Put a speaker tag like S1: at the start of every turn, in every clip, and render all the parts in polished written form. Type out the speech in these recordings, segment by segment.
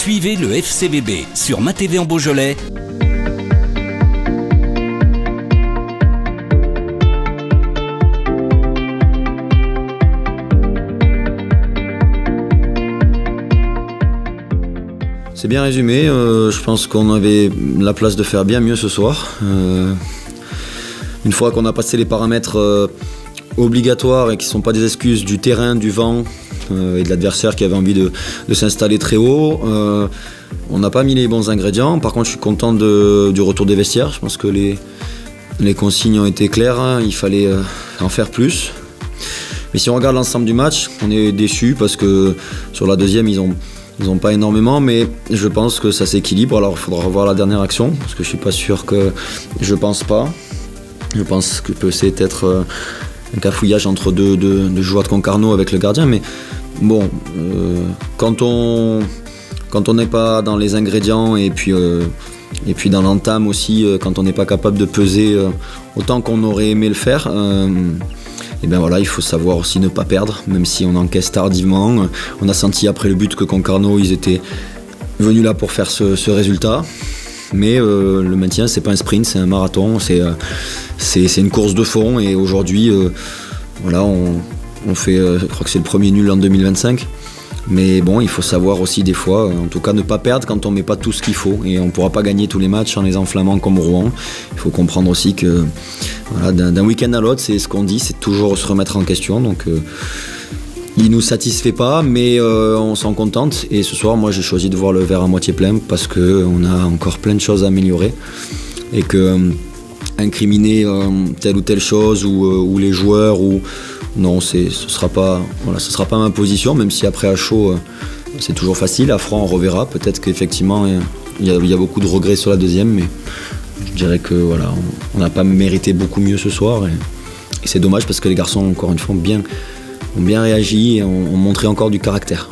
S1: Suivez le FCBB sur MaTV en Beaujolais.
S2: C'est bien résumé, je pense qu'on avait la place de faire bien mieux ce soir. Une fois qu'on a passé les paramètres obligatoires et qui ne sont pas des excuses du terrain, du vent et de l'adversaire qui avait envie de s'installer très haut, on n'a pas mis les bons ingrédients. Par contre, je suis content du retour des vestiaires. Je pense que les consignes ont été claires, hein. Il fallait en faire plus. Mais si on regarde l'ensemble du match, on est déçus parce que sur la deuxième, ils n'ont pas énormément, mais je pense que ça s'équilibre. Alors il faudra revoir la dernière action, parce que je suis pas sûr que... Je pense pas. Je pense que c'est peut-être un cafouillage entre deux joueurs de Concarneau avec le gardien, mais bon, quand on n'est pas dans les ingrédients et puis dans l'entame aussi, quand on n'est pas capable de peser autant qu'on aurait aimé le faire, et bien voilà, il faut savoir aussi ne pas perdre, même si on encaisse tardivement. On a senti après le but que Concarneau, ils étaient venus là pour faire ce résultat. Mais le maintien, c'est pas un sprint, c'est un marathon, c'est une course de fond. Et aujourd'hui, voilà, on fait, je crois que c'est le premier nul en 2025. Mais bon, il faut savoir aussi des fois, en tout cas ne pas perdre quand on met pas tout ce qu'il faut. Et on ne pourra pas gagner tous les matchs en les enflammant comme Rouen. Il faut comprendre aussi que voilà, d'un week-end à l'autre, c'est ce qu'on dit, c'est toujours se remettre en question. Donc il ne nous satisfait pas, mais on s'en contente. Et ce soir, moi j'ai choisi de voir le verre à moitié plein parce qu'on a encore plein de choses à améliorer. Et que incriminer telle ou telle chose ou les joueurs non, ce sera pas ma position, même si après à chaud c'est toujours facile. À froid on reverra, peut-être qu'effectivement il y a beaucoup de regrets sur la deuxième, mais je dirais que voilà, on n'a pas mérité beaucoup mieux ce soir et c'est dommage parce que les garçons encore une fois ont bien réagi et ont montré encore du caractère.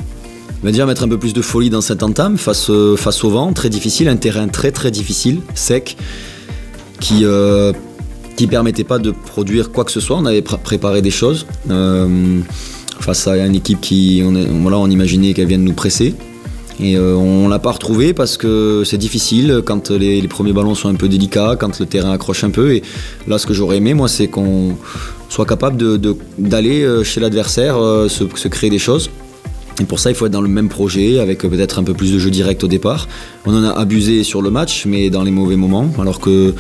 S2: On va déjà mettre un peu plus de folie dans cette entame face au vent, très difficile, un terrain très très difficile, sec, qui permettait pas de produire quoi que ce soit. On avait préparé des choses face à une équipe on imaginait qu'elle vienne nous presser et on l'a pas retrouvé parce que c'est difficile quand les premiers ballons sont un peu délicats, quand le terrain accroche un peu. Et là, ce que j'aurais aimé moi, c'est qu'on soit capable d'aller chez l'adversaire, se créer des choses. Et pour ça, il faut être dans le même projet, avec peut-être un peu plus de jeu direct au départ. On en a abusé sur le match, mais dans les mauvais moments. Alors que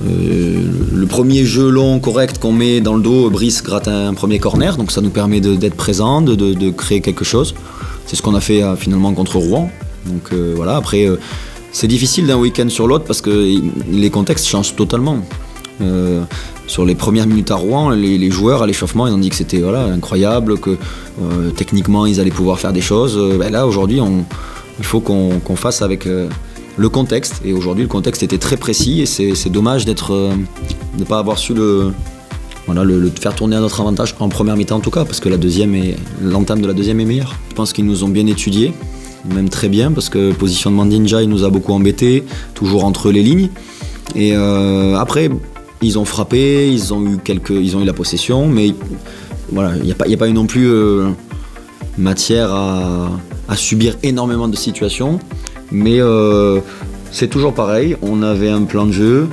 S2: le premier jeu long, correct qu'on met dans le dos, Brice gratte un premier corner. Donc ça nous permet d'être présent, de créer quelque chose. C'est ce qu'on a fait finalement contre Rouen. Donc voilà, après, c'est difficile d'un week-end sur l'autre parce que les contextes changent totalement. Sur les premières minutes à Rouen, les joueurs à l'échauffement, ils ont dit que c'était incroyable, que techniquement ils allaient pouvoir faire des choses. Là aujourd'hui, il faut qu'on fasse avec le contexte. Et aujourd'hui, le contexte était très précis et c'est dommage de ne pas avoir su le faire tourner à notre avantage en première mi-temps en tout cas, parce que l'entame de la deuxième est meilleure. Je pense qu'ils nous ont bien étudiés, même très bien, parce que positionnement de Ninja, il nous a beaucoup embêtés, toujours entre les lignes. Et après, ils ont frappé, ils ont eu la possession, mais voilà, il n'y a pas eu non plus matière à subir énormément de situations. Mais c'est toujours pareil, on avait un plan de jeu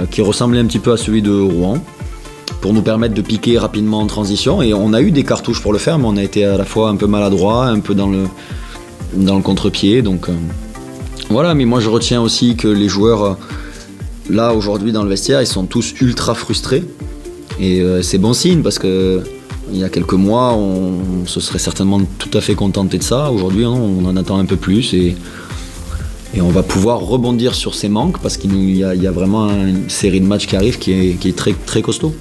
S2: qui ressemblait un petit peu à celui de Rouen, pour nous permettre de piquer rapidement en transition. Et on a eu des cartouches pour le faire, mais on a été à la fois un peu maladroit, un peu dans le contre-pied. Donc voilà, mais moi je retiens aussi que les joueurs... Là, aujourd'hui, dans le vestiaire, ils sont tous ultra frustrés. Et c'est bon signe parce qu'il y a quelques mois, on se serait certainement tout à fait contenté de ça. Aujourd'hui, on en attend un peu plus et on va pouvoir rebondir sur ces manques parce qu'il y a vraiment une série de matchs qui arrive qui est très, très costaud.